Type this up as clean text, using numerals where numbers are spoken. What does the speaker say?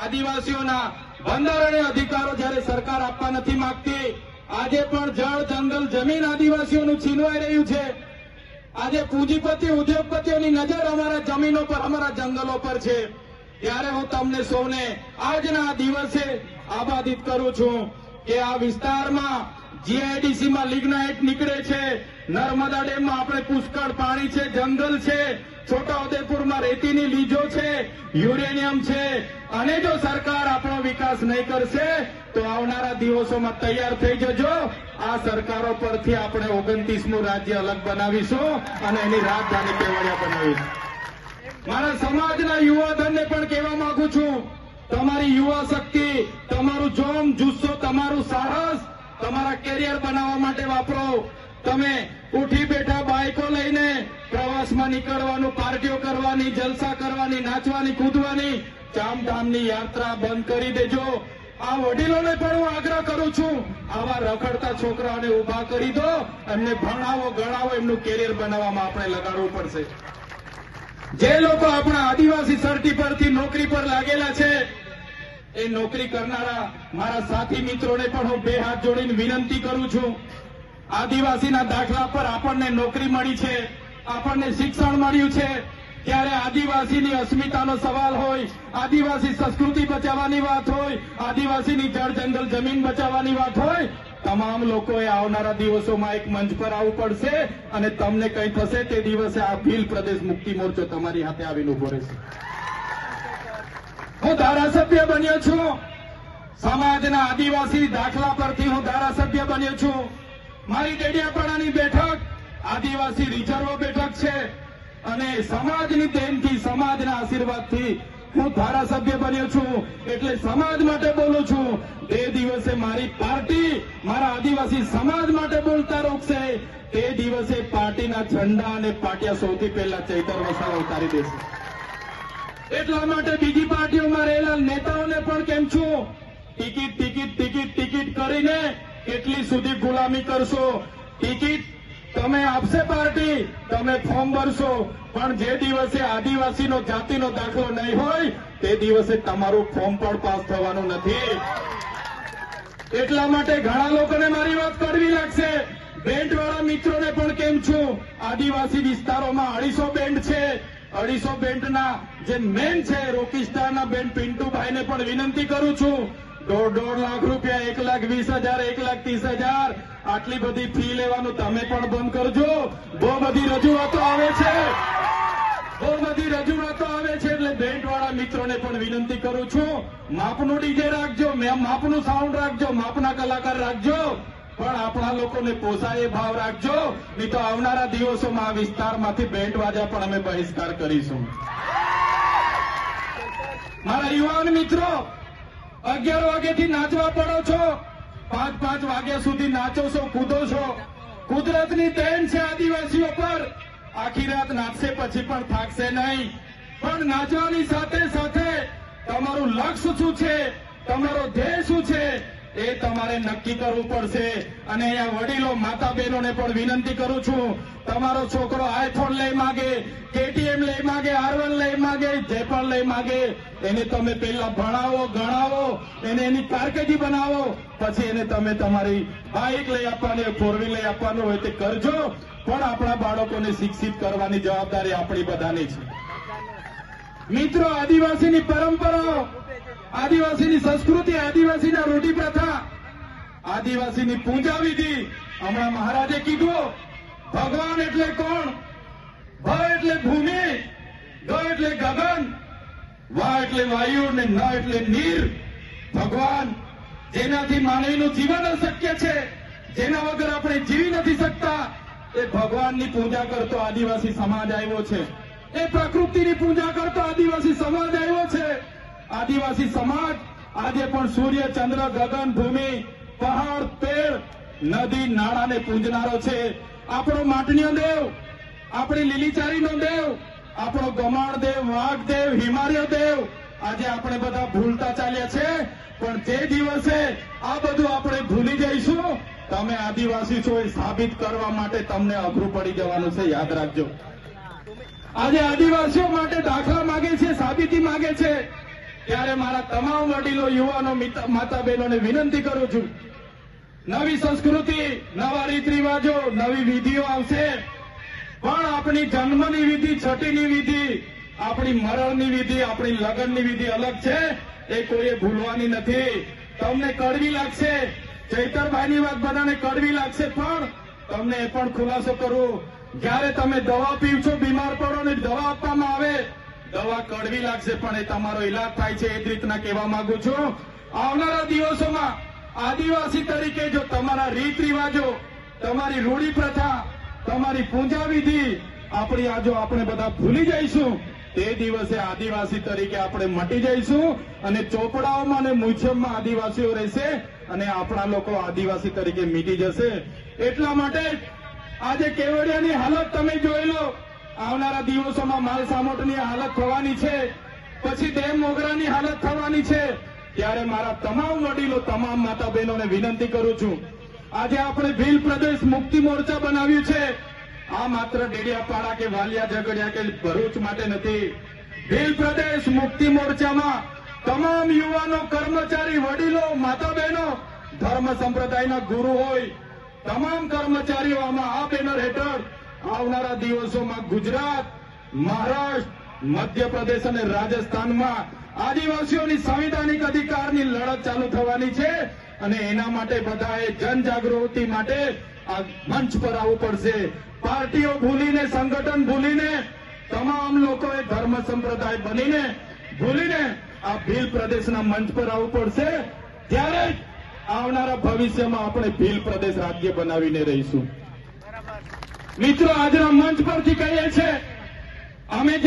આદિવાસીઓના બંધારણીય અધિકારો જ્યારે સરકાર આપવા નથી માંગતી, આજે પણ જળ જંગલ જમીન આદિવાસીઓનું છીનવાઈ રહ્યું છે. આજે પૂંજીપતિ ઉદ્યોગપતિઓની નજર અમારા જમીનો પર, અમારા જંગલો પર છે. ત્યારે હું તમને સૌને આજના દિવસે આબાદિત કરું છું કે આ વિસ્તારમાં જીઆઈડીસીમાં લિગ્નાઇટ નીકળે છે, નર્મદા ડેમમાં આપણે પુષ્કળ પાણી છે, જંગલ છે, છોટાઉદેપુરમાં રેતીની લીજો છે, યુરેનિયમ છે. અને જો સરકાર આપણો વિકાસ નહીં કરશે તો આવનારા દિવસોમાં તૈયાર થઈ જજો. આ સરકારો પરથી આપણે 29મું રાજ્ય અલગ બનાવીશું અને એની રાજધાની કેવડિયા બનાવીશું. મારા સમાજના યુવાધનને પણ કહેવા માંગુ છું, તમારી યુવા શક્તિ, તમારું જોમ જુસ્સો, તમારું સાહસ તમારા કેરિયર બનાવવા માટે વાપરો. તમે ઉઠી બેઠા બાઇકો લઈને પ્રવાસમાં નીકળવાનું, પાર્ટીઓ કરવાની, જલસા કરવાની, નાચવાની, કૂદવાની ચામધામની યાત્રા બંધ કરી દેજો. આ વડીલોને પણ હું આગ્રહ કરું છું, આવા રખડતા છોકરાઓને ઉભા કરી દો, એમને ભણાવો, ગણાવો, એમનું કેરિયર બનાવવામાં આપણે લગાડવું પડશે. જે લોકો આપણા આદિવાસી સર્ટી પરથી નોકરી પર લાગેલા છે, એ નોકરી કરનારા મારા સાથી મિત્રોને પણ હું બે હાથ જોડીને વિનંતી કરું છું. આદિવાસીના દાખલા પર આપણને નોકરી મળી છે, આપણને શિક્ષણ મળ્યું છે, ત્યારે આદિવાસીની અસ્મિતાનો સવાલ હોય, આદિવાસી સંસ્કૃતિ બચાવવાની વાત હોય, આદિવાસીની જળ જંગલ જમીન બચાવવાની વાત હોય, તમામ લોકોએ આવનારા દિવસોમાં એક મંચ પર આવવું પડશે અને તમને કંઈ થશે તે દિવસે આ ભીલ પ્રદેશ મુક્તિ મોરચો તમારી હાથે આવીને ઉભો રહેશે. હું ધારાસભ્ય બન્યો છું, સમાજના આદિવાસી દાખલા પરથી હું ધારાસભ્ય બન્યો છું. મારી ડેડિયાપાડાની બેઠક આદિવાસી રિઝર્વ બેઠક છે અને સમાજની દેનથી, સમાજના આશીર્વાદથી હું ધારાસભ્ય બન્યો છું. એટલે સમાજ માટે બોલું છું. તે દિવસે મારી પાર્ટી મારા આદિવાસી સમાજ માટે બોલતા રોકશે, તે દિવસે પાર્ટીના ઝંડા અને પાટિયા સૌથી પહેલા ચૈતર વસાવા ઉતારી દેશે. એટલા માટે બીજી પાર્ટીઓમાં રહેલા નેતાઓને પણ કેમ છું, ટિકિટ ટિકિટ ટિકિટ ટિકિટ કરીને કેટલી સુધી ગુલામી કરશો? ટિકિટ તમે આપશે પાર્ટી, તમે ફોર્મ ભરશો, પણ જે દિવસે આદિવાસીનો જાતિનો દાખલો નહીં હોય તે દિવસે તમારું ફોર્મ પણ પાસ થવાનું નથી. એટલા માટે ઘણા લોકોને મારી વાત કરવી લાગશે. બેન્ડવાળા મિત્રોને પણ કેમ છું, આદિવાસી વિસ્તારોમાં 250 બેન્ડ છે. 250 બેન્ડના જે મેન છે રોકીસ્ટારના બેન્ડ પિન્ટુભાઈને પણ વિનંતી કરું છું, 1.5 લાખ રૂપિયા, 1,20,000, 1,30,000 આટલી બધી ફી લેવાનું તમે પણ બંધ કરજો. બહુ બધી રજૂઆતો આવે છે, એટલે બેન્ડવાળા મિત્રોને પણ વિનંતી કરું છું, માપનું ડીજે રાખજો, માપનું સાઉન્ડ રાખજો, માપના કલાકાર રાખજો, પણ આપણા લોકોને પોસાય એ ભાવ રાખજો. નહીં તો આવનારા દિવસોમાં આ વિસ્તારમાંથી બેન્ડ વાજા પણ અમે બહિષ્કાર કરીશું. મારા યુવાન મિત્રો, 11 વાગ્યાથી નાચવા પડો છો, 5 વાગ્યા સુધી નાચો છો, કૂદો છો. કુદરતની દેન છે આદિવાસીઓ પર. આખી રાત નાચશે પછી પણ થાકશે નહીં. પણ નાચવાની સાથે સાથે તમારું લક્ષ્ય શું છે, તમારો ધ્યેય શું છે, એ તમારે નક્કી કરવું પડશે. અને અહીંયા વડીલો, માતા બહેનોને પણ વિનંતી કરું છું, તમારો છોકરો આઈફોન લઈ માગે, કેટીએમ લઈ માગે, R1 લઈ માગે, જે પણ લઈ માગે, એને તમે પહેલા ભણાવો, ગણાવો, એને એની કારકિર્દી બનાવો, પછી એને તમે તમારી બાઇક લઈ આપવાની, 4 વ્હીલ લઈ આપવાનું હોય તે કરજો. પણ આપણા બાળકોને શિક્ષિત કરવાની જવાબદારી આપણી બધાની છે. મિત્રો, આદિવાસીની પરંપરાઓ, આદિવાસીની સંસ્કૃતિ, આદિવાસીના રૂઢિ પ્રથા, આદિવાસીની પૂજા વિધિ, હમણાં મહારાજે કીધું, ભગવાન એટલે કોણ? ભ એટલે ભૂમિ, ગ એટલે ગગન, વા એટલે વાયુ ને ન એટલે નીર. ભગવાન, જેનાથી માનવીનું જીવન અશક્ય છે, જેના વગર આપણે જીવી નથી શકતા, એ ભગવાનની પૂજા કરતો આદિવાસી સમાજ આવ્યો છે. એ પ્રકૃતિની પૂજા કરતો આદિવાસી સમાજ આવ્યો છે. આદિવાસી સમાજ આજે પણ સૂર્ય, ચંદ્ર, ગગન, ભૂમિ, પહાડ, પેડ, નદી, નાળાને પૂજનારો છે. આપણો માટણીયો દેવ, આપણી લીલીચારીનો દેવ, આપણો ગમાણ દેવ, વાઘ દેવ, હિમાલય દેવ આજે આપણે બધા ભૂલતા ચાલ્યા છે. પણ જે દિવસે આ બધું આપણે ભૂલી જઈશું, તમે આદિવાસી છો એ સાબિત કરવા માટે તમને અઘરું પડી જવાનું છે. યાદ રાખજો. આજે આદિવાસીઓ માટે દાખલા માંગે છે, સાબિતી માંગે છે. ત્યારે મારા તમામ વડીલો, યુવાનો, માતા બહેનોને વિનંતી કરું છું, નવી સંસ્કૃતિ, નવા રીત રિવાજો, નવી વિધિઓ આવશે, પણ આપણી જન્મની વિધિ, છઠ્ઠીની વિધિ, આપણી મરણની વિધિ, આપણી લગ્નની વિધિ અલગ છે. એ કોઈએ ભૂલવાની નથી. તમને કડવી લાગશે, ચૈતરભાઈની વાત બધાને કડવી લાગશે, પણ તમને એ પણ ખુલાસો કરું, જ્યારે તમે દવા પીવશો, બીમાર પડો ને દવા આપવામાં આવે, દવા કડવી લાગશે, પણ એ તમારો ઈલાજ થાય છે. એ જ રીતના કહેવા માંગુ છું, આવનારા દિવસોમાં આદિવાસી તરીકે જો તમારા રીત રિવાજો, તમારી રૂઢી પ્રથા, તમારી પૂજા વિધિ આપણી આ જો આપણે બધા ભૂલી જઈશું, તે દિવસે આદિવાસી તરીકે આપણે મટી જઈશું અને ચોપડાઓમાં અને મ્યુઝિયમમાં આદિવાસીઓ રહેશે અને આપણા લોકો આદિવાસી તરીકે મીટી જશે. એટલા માટે આજે કેવડિયાની હાલત તમે જોઈ લો. આવનારા દિવસોમાં માલ સામોટની હાલત થવાની છે, પછી ડેમ મોગરાની હાલત થવાની છે. ત્યારે મારા તમામ વડીલો, તમામ માતા બહેનોને વિનંતી કરું છું, આજે આપણે ભીલ પ્રદેશ મુક્તિ મોરચા બનાવ્યું છે. આ માત્ર ડેડિયાપાડા કે વાલિયા ઝઘડિયા કે ભરૂચ માટે નથી. ભીલ પ્રદેશ મુક્તિ મોરચામાં તમામ યુવાનો, કર્મચારી, વડીલો, માતા બહેનો, ધર્મ સંપ્રદાયના ગુરુ હોય, તમામ કર્મચારીઓ આમાં આ બેનર હેઠળ આવનારા દિવસોમાં ગુજરાત, મહારાષ્ટ્ર, મધ્યપ્રદેશ અને રાજસ્થાનમાં આદિવાસીઓની સંવિધાનિક અધિકારની લડત ચાલુ થવાની છે અને એના માટે બધાએ જનજાગૃતિ માટે આ મંચ પર આવવું પડશે. પાર્ટીઓ ભૂલીને, સંગઠન ભૂલીને, તમામ લોકોએ ધર્મ સંપ્રદાય બનીને ભૂલીને આ ભીલ પ્રદેશના મંચ પર આવવું પડશે. ત્યારે જ આવનારા ભવિષ્યમાં આપણે ભીલ પ્રદેશ રાજ્ય બનાવીને રહીશું. મિત્રો, આજના મંચ પરથી કહીએ છીએ, અમે